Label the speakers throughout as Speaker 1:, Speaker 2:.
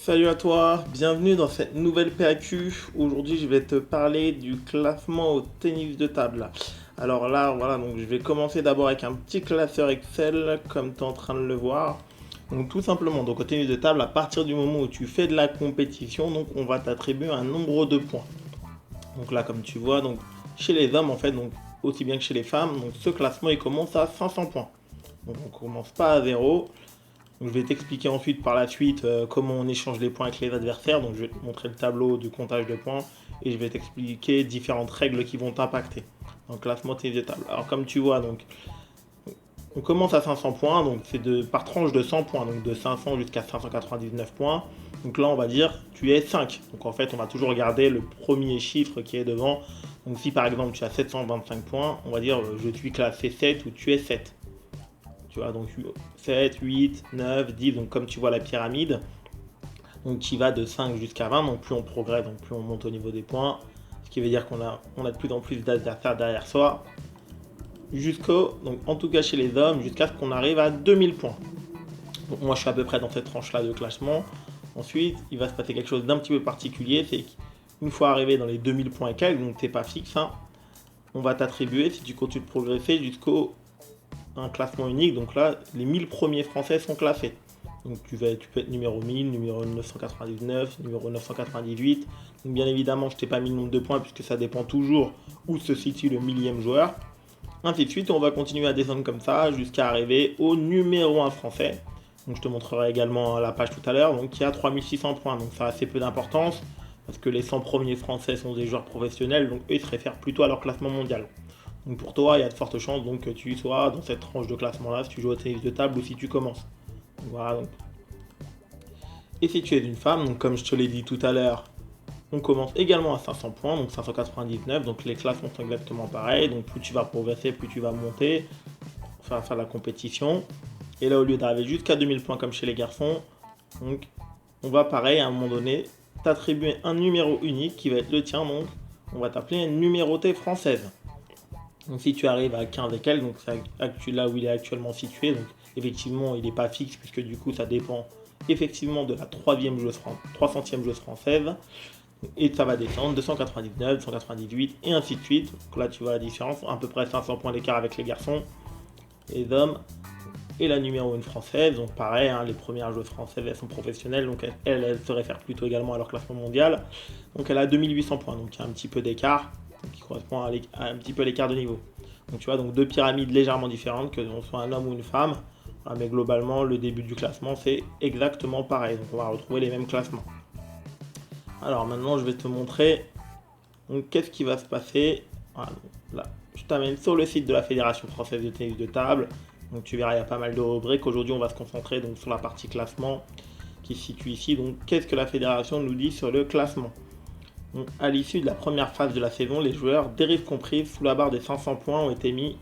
Speaker 1: Salut à toi, bienvenue dans cette nouvelle PAQ. Aujourd'hui, je vais te parler du classement au tennis de table. Alors là, voilà, donc je vais commencer d'abord avec un petit classeur Excel, comme tu es en train de le voir. Donc tout simplement, donc au tennis de table, à partir du moment où tu fais de la compétition, donc on va t'attribuer un nombre de points. Donc là, comme tu vois, donc chez les hommes, en fait, donc aussi bien que chez les femmes, donc ce classement il commence à 500 points. Donc on commence pas à zéro. Donc, je vais t'expliquer ensuite par la suite comment on échange les points avec les adversaires. Donc je vais te montrer le tableau du comptage de points et je vais t'expliquer différentes règles qui vont t'impacter dans le classement tennis de table. Alors comme tu vois, donc on commence à 500 points, donc c'est par tranche de 100 points, donc de 500 jusqu'à 599 points. Donc là on va dire tu es 5. Donc en fait on va toujours regarder le premier chiffre qui est devant. Donc si par exemple tu as 725 points, on va dire je suis classé 7 ou tu es 7. Tu vois, donc 7, 8, 9, 10, donc comme tu vois la pyramide, donc qui va de 5 jusqu'à 20, donc plus on progresse, donc plus on monte au niveau des points, ce qui veut dire qu'on a de plus en plus d'adversaires derrière soi, donc en tout cas chez les hommes, jusqu'à ce qu'on arrive à 2000 points. Donc moi je suis à peu près dans cette tranche-là de classement. Ensuite, il va se passer quelque chose d'un petit peu particulier, c'est qu'une fois arrivé dans les 2000 points et quelques, donc t'es pas fixe, hein, on va t'attribuer, si tu continues de progresser, jusqu'au un classement unique. Donc là, les 1000 premiers français sont classés. Donc tu peux être numéro 1000, numéro 999, numéro 998. Donc bien évidemment, je t'ai pas mis le nombre de points puisque ça dépend toujours où se situe le millième joueur. Ainsi de suite, on va continuer à descendre comme ça jusqu'à arriver au numéro 1 français. Donc je te montrerai également la page tout à l'heure, donc qui a 3600 points. Donc ça a assez peu d'importance parce que les 100 premiers français sont des joueurs professionnels, donc eux ils se réfèrent plutôt à leur classement mondial. Donc pour toi, il y a de fortes chances donc, que tu sois dans cette tranche de classement-là si tu joues au tennis de table ou si tu commences. Donc, voilà, donc. Et si tu es une femme, donc comme je te l'ai dit tout à l'heure, on commence également à 500 points, donc 599, donc les classements sont exactement pareils, donc plus tu vas progresser, plus tu vas monter, enfin faire la compétition. Et là, au lieu d'arriver jusqu'à 2000 points comme chez les garçons, donc on va pareil à un moment donné t'attribuer un numéro unique qui va être le tien, donc on va t'appeler une numérotée française. Donc si tu arrives à 15 et quelques, donc c'est là où il est actuellement situé, donc effectivement il n'est pas fixe puisque du coup ça dépend effectivement de la 300e joueuse française. Et ça va descendre 299, 298 et ainsi de suite. Donc là tu vois la différence, à peu près 500 points d'écart avec les garçons, les hommes. Et la numéro 1 française, donc pareil, hein, les premières joueuses françaises elles sont professionnelles, donc elles se réfèrent plutôt également à leur classement mondial. Donc elle a 2800 points, donc il y a un petit peu d'écart, qui correspond à un petit peu l'écart de niveau. Donc tu vois, donc deux pyramides légèrement différentes, que l'on soit un homme ou une femme. Voilà, mais globalement, le début du classement, c'est exactement pareil. Donc on va retrouver les mêmes classements. Alors maintenant, je vais te montrer donc qu'est-ce qui va se passer. Voilà, là, je t'amène sur le site de la Fédération française de tennis de table. Donc tu verras, il y a pas mal de rubriques. Aujourd'hui, on va se concentrer donc sur la partie classement qui se situe ici. Donc qu'est-ce que la fédération nous dit sur le classement? Donc, à l'issue de la première phase de la saison, les joueurs, dérives comprises, sous la barre des 500 points, ont été mis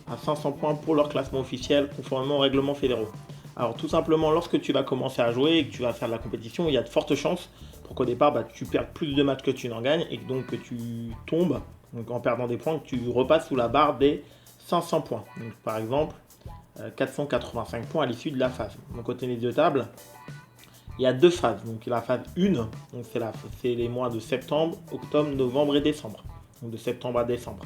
Speaker 1: à 500 points pour leur classement officiel, conformément aux règlements fédéraux. Alors tout simplement, lorsque tu vas commencer à jouer et que tu vas faire de la compétition, il y a de fortes chances pour qu'au départ, tu perdes plus de matchs que tu n'en gagnes et donc que tu tombes, donc en perdant des points, que tu repasses sous la barre des 500 points. Donc, par exemple, 485 points à l'issue de la phase. Donc au tennis de table, il y a deux phases. Donc la phase 1, donc c'est les mois de septembre, octobre, novembre et décembre. Donc de septembre à décembre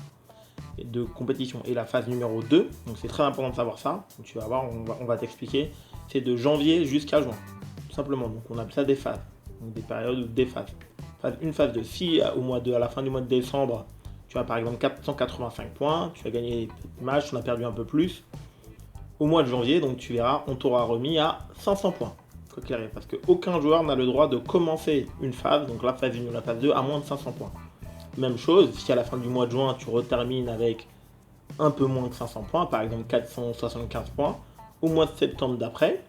Speaker 1: de compétition. Et la phase numéro 2, donc c'est très important de savoir ça, donc tu vas voir, on va t'expliquer, c'est de janvier jusqu'à juin. Tout simplement. Donc on appelle ça des phases. Donc des périodes ou des phases. Une phase de 6 à la fin du mois de décembre, tu as par exemple 485 points, tu as gagné des matchs, tu en as perdu un peu plus. Au mois de janvier, donc tu verras, on t'aura remis à 500 points. Quoi qu'il arrive, parce qu'aucun joueur n'a le droit de commencer une phase, donc la phase 1 ou la phase 2, à moins de 500 points. Même chose, si à la fin du mois de juin, tu retermines avec un peu moins que 500 points, par exemple 475 points, au mois de septembre d'après,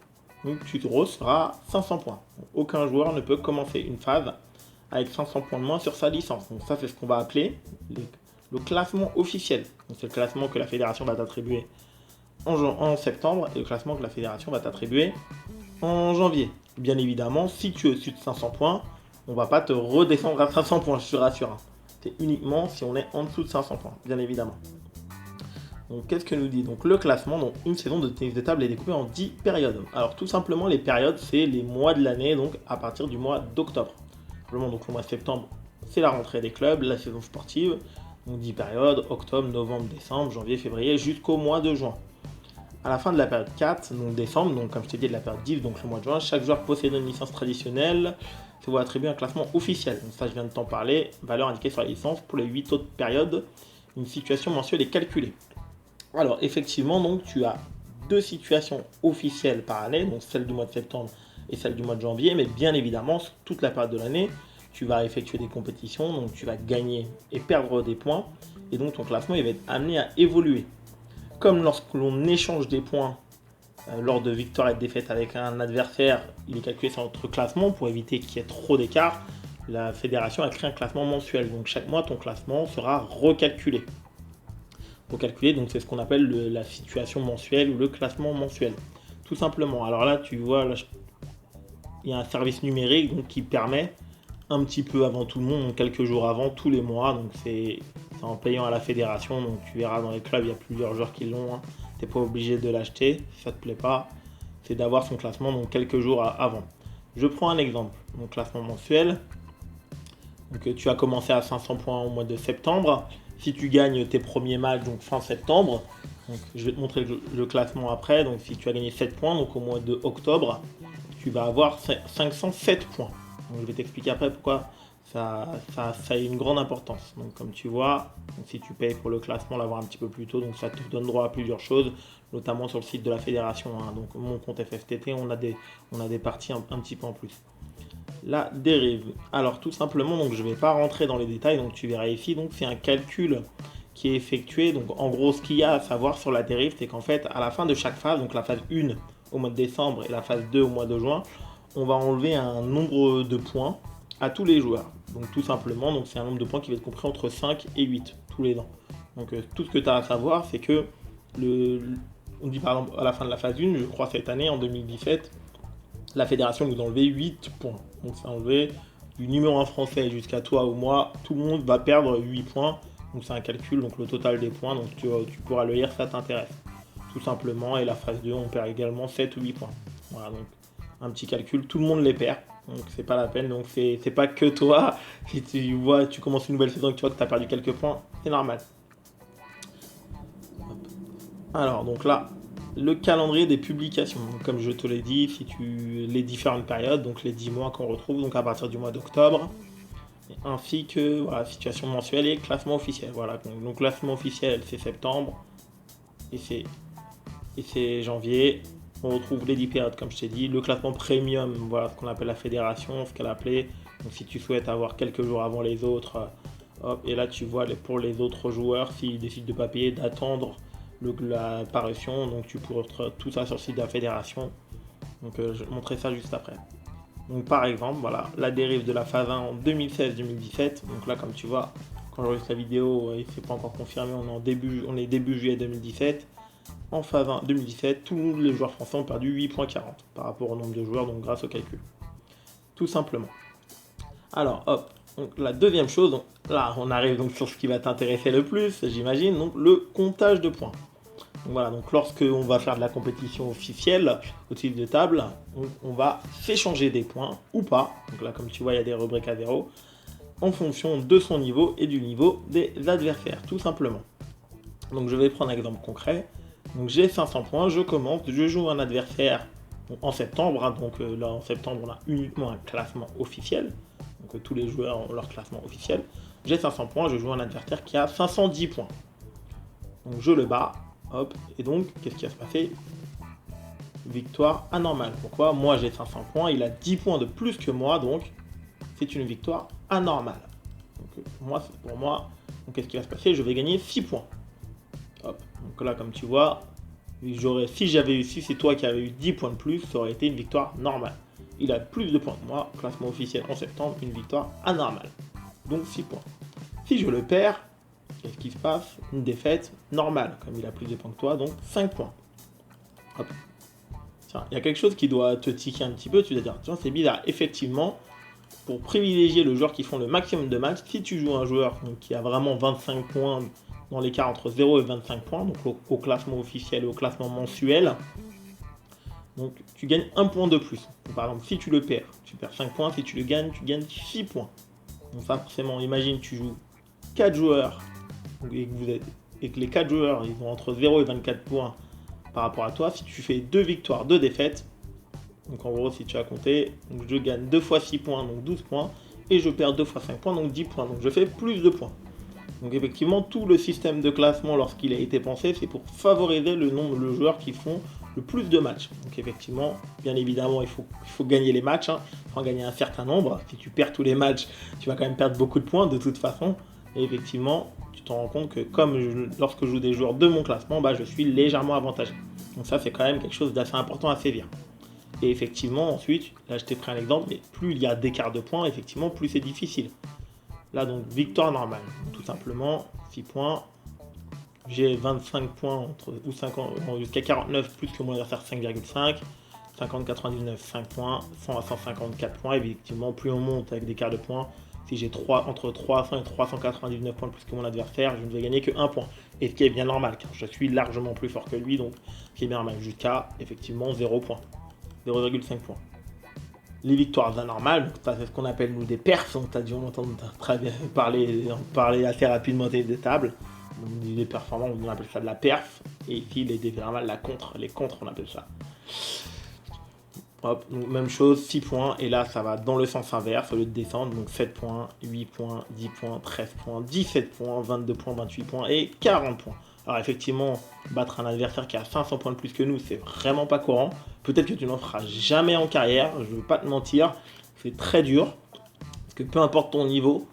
Speaker 1: donc tu seras 500 points. Donc, aucun joueur ne peut commencer une phase avec 500 points de moins sur sa licence. Donc ça, c'est ce qu'on va appeler le classement officiel. Donc c'est le classement que la fédération va t'attribuer en septembre et le classement que la fédération va t'attribuer en janvier. Bien évidemment, si tu es au-dessus de 500 points, on ne va pas te redescendre à 500 points, je te rassure. C'est uniquement si on est en dessous de 500 points, bien évidemment. Donc qu'est-ce que nous dit donc le classement? Donc une saison de tennis de table est découpée en 10 périodes. Alors tout simplement les périodes c'est les mois de l'année, donc à partir du mois d'octobre. Simplement donc le mois de septembre c'est la rentrée des clubs, la saison sportive, donc 10 périodes, octobre, novembre, décembre, janvier, février, jusqu'au mois de juin. À la fin de la période 4, donc décembre, donc comme je t'ai dit de la période 10, donc le mois de juin, chaque joueur possédant une licence traditionnelle se voit attribuer un classement officiel. Donc ça je viens de t'en parler, valeur indiquée sur la licence. Pour les 8 autres périodes, une situation mensuelle est calculée. Alors effectivement, donc tu as deux situations officielles par année, donc celle du mois de septembre et celle du mois de janvier, mais bien évidemment, sur toute la période de l'année, tu vas effectuer des compétitions, donc tu vas gagner et perdre des points, et donc ton classement il va être amené à évoluer. Comme lorsque l'on échange des points lors de victoires et de défaites avec un adversaire, il est calculé sur notre classement pour éviter qu'il y ait trop d'écart. La fédération a créé un classement mensuel, donc chaque mois ton classement sera recalculé. Recalculé, donc c'est ce qu'on appelle la situation mensuelle ou le classement mensuel, tout simplement. Alors là, tu vois, là, il y a un service numérique donc, qui permet un petit peu avant tout le monde, donc quelques jours avant, tous les mois, donc c'est en payant à la fédération, donc tu verras dans les clubs, il y a plusieurs joueurs qui l'ont, hein. Tu n'es pas obligé de l'acheter, si ça ne te plaît pas, c'est d'avoir son classement donc quelques jours avant. Je prends un exemple, mon classement mensuel, donc tu as commencé à 500 points au mois de septembre, si tu gagnes tes premiers matchs donc fin septembre, donc je vais te montrer le classement après, donc si tu as gagné 7 points, donc au mois de octobre, tu vas avoir 507 points. Donc je vais t'expliquer après pourquoi ça a une grande importance. Donc comme tu vois, donc si tu payes pour le classement, l'avoir un petit peu plus tôt, donc ça te donne droit à plusieurs choses, notamment sur le site de la fédération, hein. Donc mon compte FFTT, on a des parties un petit peu en plus. La dérive. Alors tout simplement, donc je ne vais pas rentrer dans les détails, donc tu verras ici, donc c'est un calcul qui est effectué. Donc en gros, ce qu'il y a à savoir sur la dérive, c'est qu'en fait, à la fin de chaque phase, donc la phase 1 au mois de décembre et la phase 2 au mois de juin, on va enlever un nombre de points à tous les joueurs. Donc tout simplement, donc c'est un nombre de points qui va être compris entre 5 et 8 tous les ans. Donc tout ce que tu as à savoir, c'est que on dit par exemple à la fin de la phase 1, je crois cette année, en 2017, la fédération nous a enlevé 8 points. Donc c'est enlevé du numéro 1 français jusqu'à toi ou moi, tout le monde va perdre 8 points. Donc c'est un calcul, donc le total des points, donc tu pourras le lire, ça t'intéresse. Tout simplement, et la phase 2, on perd également 7 ou 8 points. Voilà, donc un petit calcul, tout le monde les perd, donc c'est pas la peine, donc c'est pas que toi, si tu commences une nouvelle saison et que tu vois que tu as perdu quelques points, c'est normal. Alors donc là, le calendrier des publications, donc, comme je te l'ai dit, les différentes périodes, donc les 10 mois qu'on retrouve, donc à partir du mois d'octobre, ainsi que voilà, situation mensuelle et classement officiel. Voilà, donc classement officiel c'est septembre et c'est janvier. On retrouve les 10 périodes comme je t'ai dit, le classement premium, voilà ce qu'on appelle la fédération, ce qu'elle appelait. Donc si tu souhaites avoir quelques jours avant les autres, hop, et là tu vois pour les autres joueurs, s'ils décident de ne pas payer, d'attendre la parution, donc tu pourras retrouver tout ça sur le site de la fédération. Donc je vais te montrer ça juste après. Donc par exemple, voilà, la dérive de la phase 1 en 2016-2017. Donc là comme tu vois, quand j'enregistre la vidéo, il ne s'est pas encore confirmé, on est début juillet 2017. En phase 1 2017, tous les joueurs français ont perdu 8,40 par rapport au nombre de joueurs, donc grâce au calcul. Tout simplement. Alors hop, donc la deuxième chose, donc là on arrive donc sur ce qui va t'intéresser le plus, j'imagine, donc le comptage de points. Donc voilà, donc lorsque on va faire de la compétition officielle au titre de table, on va s'échanger des points ou pas. Donc là comme tu vois il y a des rubriques à 0 en fonction de son niveau et du niveau des adversaires, tout simplement. Donc je vais prendre un exemple concret. Donc j'ai 500 points, je commence, je joue un adversaire en septembre, hein, donc là en septembre on a uniquement un classement officiel, donc tous les joueurs ont leur classement officiel. J'ai 500 points, je joue un adversaire qui a 510 points. Donc je le bats, hop, et donc qu'est-ce qui va se passer? Victoire anormale. Pourquoi? Moi j'ai 500 points, il a 10 points de plus que moi, donc c'est une victoire anormale. Donc pour moi, qu'est-ce qui va se passer? Je vais gagner 6 points. Hop. Donc là, comme tu vois, si j'avais eu 6 et toi qui avais eu 10 points de plus, ça aurait été une victoire normale. Il a plus de points que moi, classement officiel en septembre, une victoire anormale. Donc 6 points. Si je le perds, qu'est-ce qui se passe? Une défaite normale, comme il a plus de points que toi, donc 5 points. Hop. Tiens, il y a quelque chose qui doit te tiquer un petit peu, tu vas dire, tiens, c'est bizarre. Effectivement, pour privilégier le joueur qui font le maximum de matchs, si tu joues un joueur qui a vraiment 25 points dans l'écart entre 0 et 25 points, donc au classement officiel et au classement mensuel. Donc tu gagnes 1 point de plus. Donc, par exemple, si tu le perds, tu perds 5 points. Si tu le gagnes, tu gagnes 6 points. Donc ça, forcément, imagine, tu joues 4 joueurs et que les 4 joueurs, ils ont entre 0 et 24 points par rapport à toi. Si tu fais 2 victoires, 2 défaites, donc en gros, si tu as compté, donc je gagne 2 fois 6 points, donc 12 points, et je perds 2 fois 5 points, donc 10 points. Donc je fais plus de points. Donc effectivement, tout le système de classement, lorsqu'il a été pensé, c'est pour favoriser le nombre de joueurs qui font le plus de matchs. Donc effectivement, bien évidemment, il faut gagner les matchs, hein. Il faut en gagner un certain nombre. Si tu perds tous les matchs, tu vas quand même perdre beaucoup de points de toute façon. Et effectivement, tu te rends compte que lorsque je joue des joueurs de mon classement, je suis légèrement avantagé. Donc ça, c'est quand même quelque chose d'assez important à saisir. Et effectivement, ensuite, là je t'ai pris un exemple, mais plus il y a d'écart de points, effectivement, plus c'est difficile. Là, donc, victoire normale. Tout simplement, 6 points. J'ai 25 points ou 50, jusqu'à 49 plus que mon adversaire 5,5. 50, 99, 5 points. 100 à 154 points. Effectivement, plus on monte avec des quarts de points, si j'ai entre 300 et 399 points plus que mon adversaire, je ne vais gagner que 1 point. Et ce qui est bien normal, car je suis largement plus fort que lui, donc ce qui est bien normal. Jusqu'à, effectivement, 0 points. 0,5 points. Les victoires anormales, c'est ce qu'on appelle nous des perfs, donc tu as dû en entendre très bien parler assez rapidement des tables. Donc, les performances, on appelle ça de la perf, et ici les défaites normales, les contres, on appelle ça. Hop, donc même chose, 6 points, et là ça va dans le sens inverse, au lieu de descendre, donc 7 points, 8 points, 10 points, 13 points, 17 points, 22 points, 28 points et 40 points. Alors effectivement, battre un adversaire qui a 500 points de plus que nous, c'est vraiment pas courant. Peut-être que tu n'en feras jamais en carrière, je ne veux pas te mentir, c'est très dur. Parce que peu importe ton niveau,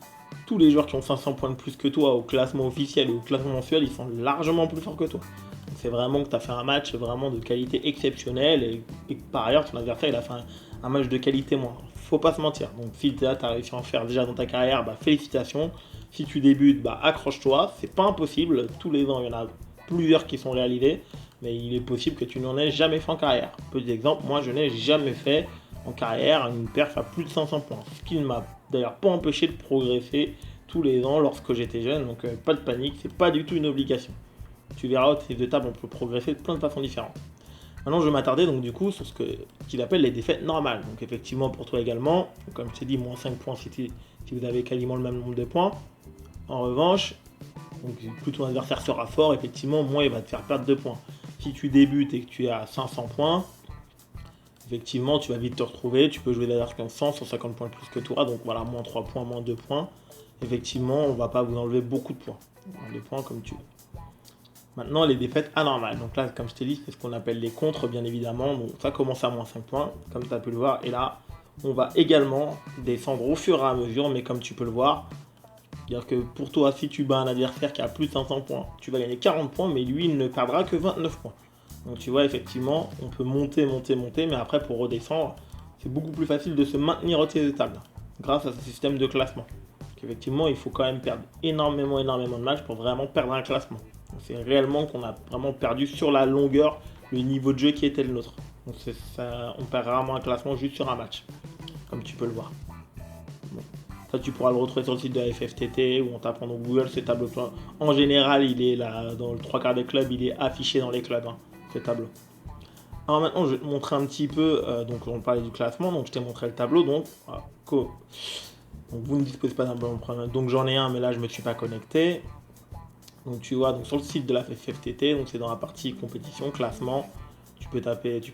Speaker 1: tous les joueurs qui ont 500 points de plus que toi au classement officiel ou au classement mensuel, ils sont largement plus forts que toi. Donc c'est vraiment que tu as fait un match vraiment de qualité exceptionnelle et que par ailleurs ton adversaire il a fait un match de qualité moindre. Faut pas se mentir. Donc si tu as réussi à en faire déjà dans ta carrière, félicitations. Si tu débutes, accroche-toi, c'est pas impossible. Tous les ans, il y en a plusieurs qui sont réalisés, mais il est possible que tu n'en aies jamais fait en carrière. Petit exemple, moi je n'ai jamais fait en carrière une perf à plus de 500 points, ce qui ne m'a d'ailleurs pas empêché de progresser tous les ans lorsque j'étais jeune, donc pas de panique, c'est pas du tout une obligation. Tu verras, au de table, on peut progresser de plein de façons différentes. Maintenant, je vais m'attarder donc du coup sur ce qu'il appelle les défaites normales. Donc effectivement, pour toi également, comme je t'ai dit, moins 5 points si vous avez quasiment le même nombre de points. En revanche, donc, plus ton adversaire sera fort, effectivement, moins il va te faire perdre 2 points. Si tu débutes et que tu es à 500 points, effectivement, tu vas vite te retrouver. Tu peux jouer derrière 100, 150 points de plus que toi. Donc voilà, moins 3 points, moins 2 points. Effectivement, on ne va pas vous enlever beaucoup de points. 2 points comme tu veux. Maintenant, les défaites anormales. Donc là, comme je t'ai dit, c'est ce qu'on appelle les contres, bien évidemment. Donc ça commence à moins 5 points, comme tu as pu le voir. Et là, on va également descendre au fur et à mesure, mais comme tu peux le voir, c'est-à-dire que pour toi, si tu bats un adversaire qui a plus de 500 points, tu vas gagner 40 points, mais lui, il ne perdra que 29 points. Donc tu vois, effectivement, on peut monter, mais après, pour redescendre, c'est beaucoup plus facile de se maintenir au pied de table, grâce à ce système de classement. Donc effectivement, il faut quand même perdre énormément de matchs pour vraiment perdre un classement. Donc c'est réellement qu'on a vraiment perdu sur la longueur le niveau de jeu qui était le nôtre. Donc on perd rarement un classement juste sur un match, comme tu peux le voir. Bon. Ça, tu pourras le retrouver sur le site de la FFTT ou en tapant dans Google ce tableau. En général, il est là, dans le 3/4 des clubs, il est affiché dans les clubs, ce tableau. Alors maintenant, je vais te montrer un petit peu, donc on parlait du classement, donc je t'ai montré le tableau, donc vous ne disposez pas d'un bon problème, donc j'en ai un, mais là je ne me suis pas connecté. Donc tu vois, donc sur le site de la FFTT, donc c'est dans la partie compétition, classement. Tu peux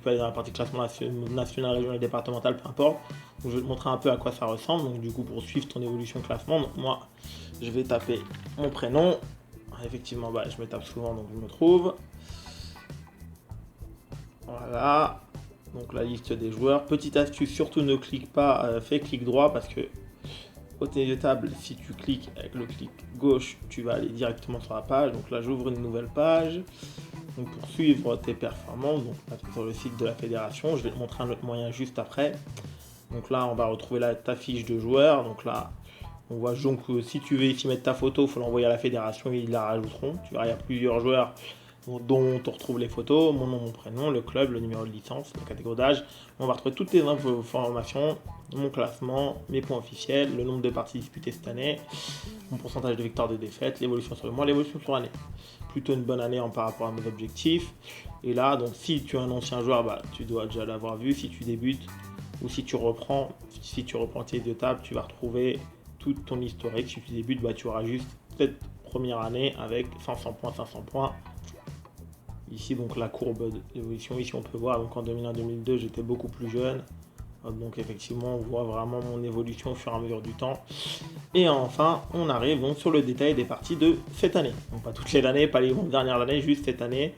Speaker 1: aller dans la partie classement national, régional, départemental, peu importe. Donc, je vais te montrer un peu à quoi ça ressemble. Donc du coup, pour suivre ton évolution classement, donc moi, je vais taper mon prénom. Effectivement, je me tape souvent, donc je me trouve. Voilà. Donc la liste des joueurs. Petite astuce, surtout ne clique pas, fais clic droit parce que au tennis de table, si tu cliques avec le clic gauche, tu vas aller directement sur la page. Donc là, j'ouvre une nouvelle page. Donc pour suivre tes performances, donc là, sur le site de la fédération, je vais te montrer un autre moyen juste après. Donc là, on va retrouver ta fiche de joueurs. Donc là, on voit donc si tu veux ici mettre ta photo, il faut l'envoyer à la fédération et ils la rajouteront. Tu verras, il y a plusieurs joueurs dont on retrouve les photos, mon nom, mon prénom, le club, le numéro de licence, la catégorie d'âge. On va retrouver toutes les informations mon classement, mes points officiels, le nombre de parties disputées cette année, mon pourcentage de victoires, de défaites, l'évolution sur le mois, l'évolution sur l'année. Plutôt une bonne année par rapport à mes objectifs. Et là, donc si tu es un ancien joueur, tu dois déjà l'avoir vu. Si tu débutes ou si tu reprends tes de table, tu vas retrouver tout ton historique. Si tu débutes, tu auras juste cette première année avec 500 points. Ici, donc la courbe d'évolution, ici on peut voir, donc en 2001-2002, j'étais beaucoup plus jeune. Donc effectivement, on voit vraiment mon évolution au fur et à mesure du temps. Et enfin, on arrive donc sur le détail des parties de cette année. Donc pas toutes les années, pas les dernières années, juste cette année.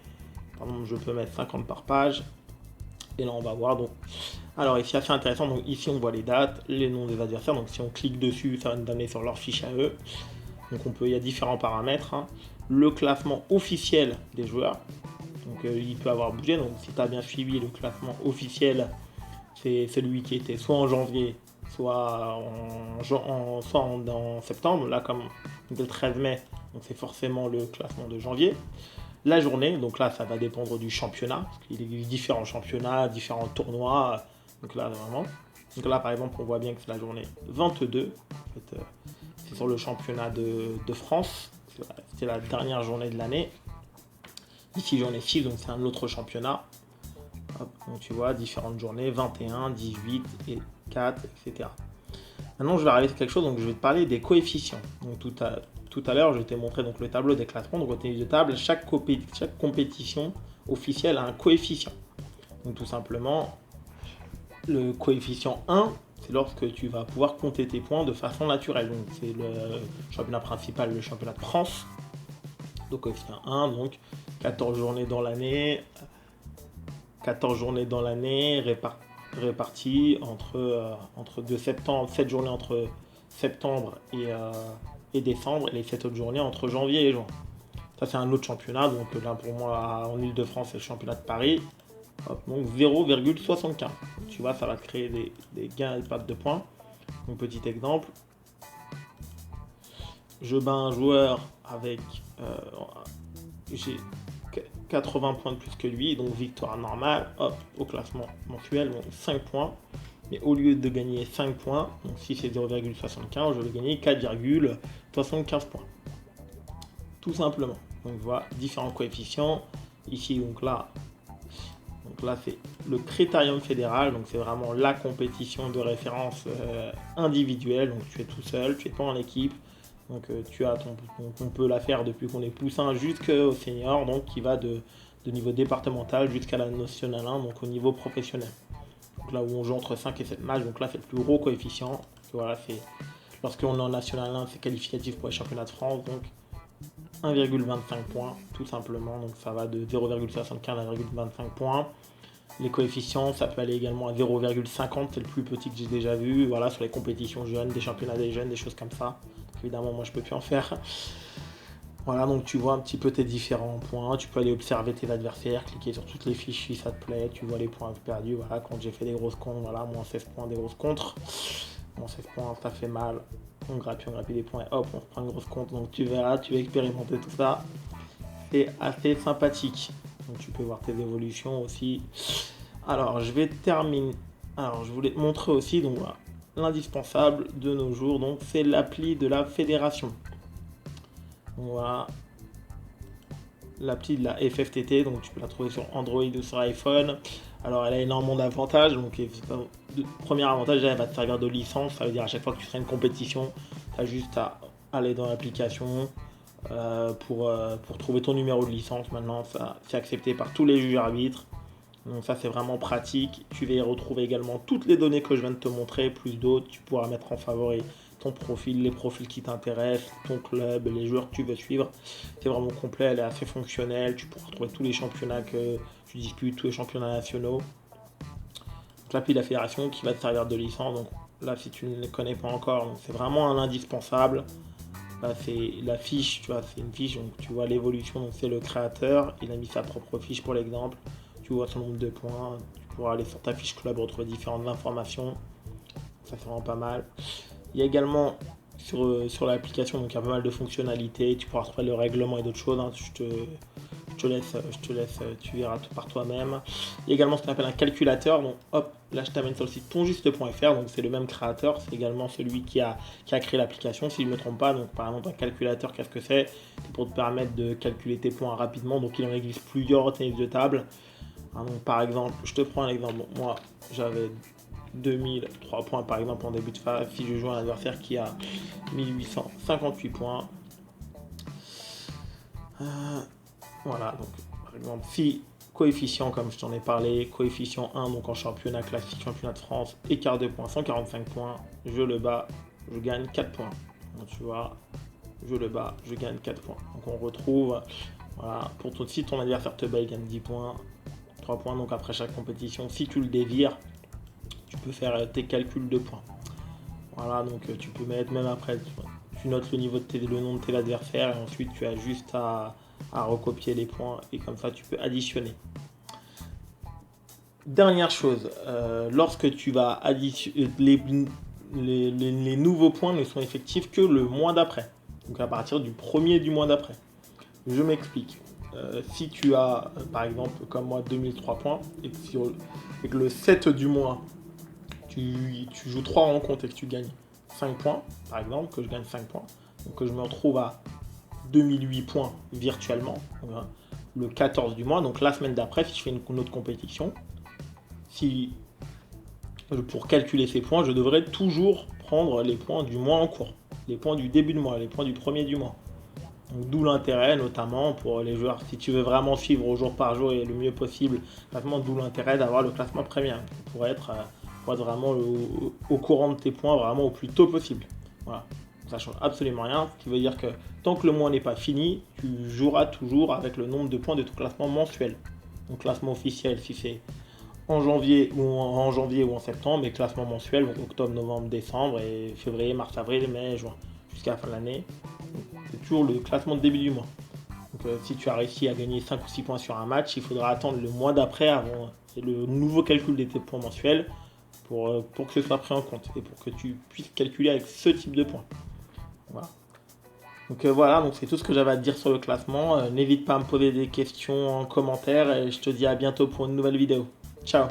Speaker 1: Par exemple, je peux mettre 50 par page. Et là, on va voir. Donc, alors ici, assez intéressant. Donc ici, on voit les dates, les noms des adversaires. Donc si on clique dessus, ça va nous donner sur leur fiche à eux. Donc il y a différents paramètres. Le classement officiel des joueurs. Donc il peut avoir bougé. Donc si tu as bien suivi le classement officiel, c'est celui qui était soit en janvier, soit en septembre. Là, comme le 13 mai, donc c'est forcément le classement de janvier. La journée, donc là, ça va dépendre du championnat, parce qu'il existe différents championnats, différents tournois. Donc là, vraiment. Donc là, par exemple, on voit bien que c'est la journée 22. En fait, c'est sur le championnat de France. C'est la dernière journée de l'année. Ici, journée 6, donc c'est un autre championnat. Hop, donc tu vois, différentes journées, 21, 18 et 4, etc. Maintenant, je vais arriver à quelque chose, donc je vais te parler des coefficients. Donc tout à l'heure, je t'ai montré donc, le tableau des classements. Donc au tennis de table, chaque compétition officielle a un coefficient. Donc tout simplement, le coefficient 1, c'est lorsque tu vas pouvoir compter tes points de façon naturelle. Donc c'est le championnat principal, le championnat de France. Donc coefficient 1, donc 14 journées dans l'année. 14 journées dans l'année réparties entre 2 septembre, 7 journées entre septembre et décembre, et les 7 autres journées entre janvier et juin. Ça, c'est un autre championnat. Donc là, pour moi, en Ile-de-France, c'est le championnat de Paris. Hop, donc 0,75. Tu vois, ça va te créer des gains et des pertes de points. Donc petit exemple. Je bats un joueur avec... j'ai 80 points de plus que lui, donc victoire normale, hop, au classement mensuel, donc 5 points. Mais au lieu de gagner 5 points, donc si c'est 0,75, je vais gagner 4,75 points. Tout simplement. Donc voilà, différents coefficients. Ici, donc là c'est le critérium fédéral, donc c'est vraiment la compétition de référence individuelle. Donc tu es tout seul, tu n'es pas en équipe. Donc on peut la faire depuis qu'on est poussin jusqu'au senior, donc qui va de niveau départemental jusqu'à la nationale 1, donc au niveau professionnel. Donc là où on joue entre 5 et 7 matchs, donc là c'est le plus gros coefficient. Voilà, lorsqu'on est en national 1, c'est qualificatif pour les championnats de France, donc 1,25 points tout simplement. Donc ça va de 0,75 à 1,25 points. Les coefficients, ça peut aller également à 0,50, c'est le plus petit que j'ai déjà vu. Voilà, sur les compétitions jeunes, des championnats des jeunes, des choses comme ça. Évidemment, moi je peux plus en faire. Voilà, donc tu vois un petit peu tes différents points. Tu peux aller observer tes adversaires, cliquer sur toutes les fiches si ça te plaît. Tu vois les points perdus. Voilà, quand j'ai fait des grosses contres, voilà, moins 16 points, des grosses contres. Moins 16 points, ça fait mal. On grappille des points et hop, on se prend une grosse contre. Donc tu verras, tu vas expérimenter tout ça. C'est assez sympathique. Donc tu peux voir tes évolutions aussi. Alors, je vais terminer. Alors, je voulais te montrer aussi, donc voilà, l'indispensable de nos jours, donc c'est l'appli de la fédération. Donc, voilà, l'appli de la FFTT, donc tu peux la trouver sur Android ou sur iPhone. Alors elle a énormément d'avantages, donc le premier avantage, elle va te servir de licence, ça veut dire à chaque fois que tu seras une compétition, tu as juste à aller dans l'application pour trouver ton numéro de licence. Maintenant, c'est accepté par tous les juges arbitres. Donc ça c'est vraiment pratique. Tu vas y retrouver également toutes les données que je viens de te montrer, plus d'autres. Tu pourras mettre en favori ton profil, les profils qui t'intéressent, ton club, les joueurs que tu veux suivre. C'est vraiment complet, elle est assez fonctionnelle. Tu pourras retrouver tous les championnats que tu disputes, tous les championnats nationaux. Donc l'appli de la fédération qui va te servir de licence. Donc là si tu ne les connais pas encore, c'est vraiment un indispensable. Là c'est la fiche, tu vois, c'est une fiche, donc tu vois l'évolution, donc c'est le créateur, il a mis sa propre fiche pour l'exemple. Tu vois son nombre de points, tu pourras aller sur ta fiche club retrouver différentes informations. Ça c'est vraiment pas mal. Il y a également sur l'application, donc il y a pas mal de fonctionnalités. Tu pourras retrouver le règlement et d'autres choses. Je tu verras tout par toi-même. Il y a également ce qu'on appelle un calculateur. Donc hop, là je t'amène sur le site tonjuste.fr. Donc c'est le même créateur, c'est également celui qui a créé l'application, si je ne me trompe pas. Donc par exemple un calculateur, qu'est-ce que c'est? C'est pour te permettre de calculer tes points rapidement. Donc il en existe plusieurs au tennis de table. Donc par exemple, je te prends un exemple. Donc, moi j'avais 2003 points par exemple en début de phase. Si je joue un adversaire qui a 1858 points, voilà, donc par exemple, si coefficient, comme je t'en ai parlé, coefficient 1, donc en championnat classique, championnat de France, écart de points, 145 points, je le bats, je gagne 4 points. Donc tu vois, je le bats, je gagne 4 points. Donc on retrouve, voilà, si ton adversaire te bat, il gagne 10 points, 3 points, donc après chaque compétition, si tu le dévires, tu peux faire tes calculs de points. Voilà, donc tu peux mettre, même après, tu notes le nom de tes adversaires et ensuite tu as juste à recopier les points et comme ça tu peux additionner. Dernière chose, lorsque tu vas additionner, les nouveaux points ne sont effectifs que le mois d'après, donc à partir du premier du mois d'après. Je m'explique. Si tu as par exemple comme moi 2003 points et que le 7 du mois tu joues 3 rencontres et que tu gagnes 5 points, par exemple, que je gagne 5 points, donc que je me retrouve à 2008 points virtuellement, le 14 du mois, donc la semaine d'après, si je fais une autre compétition, pour calculer ces points, je devrais toujours prendre les points du mois en cours, les points du début de mois, les points du premier du mois. Donc, d'où l'intérêt, notamment pour les joueurs, si tu veux vraiment suivre au jour par jour et le mieux possible, d'où l'intérêt d'avoir le classement premium pour être vraiment au courant de tes points vraiment au plus tôt possible. Voilà. Ça change absolument rien, ce qui veut dire que tant que le mois n'est pas fini, tu joueras toujours avec le nombre de points de ton classement mensuel. Donc classement officiel si c'est en janvier ou en septembre, et classement mensuel, donc octobre, novembre, décembre, et février, mars, avril, mai, juin, jusqu'à la fin de l'année. C'est toujours le classement de début du mois. Donc si tu as réussi à gagner 5 ou 6 points sur un match, il faudra attendre le mois d'après avant le nouveau calcul de tes points mensuels pour que ce soit pris en compte et pour que tu puisses calculer avec ce type de points. Voilà. Donc voilà, donc c'est tout ce que j'avais à te dire sur le classement. N'hésite pas à me poser des questions en commentaire et je te dis à bientôt pour une nouvelle vidéo. Ciao.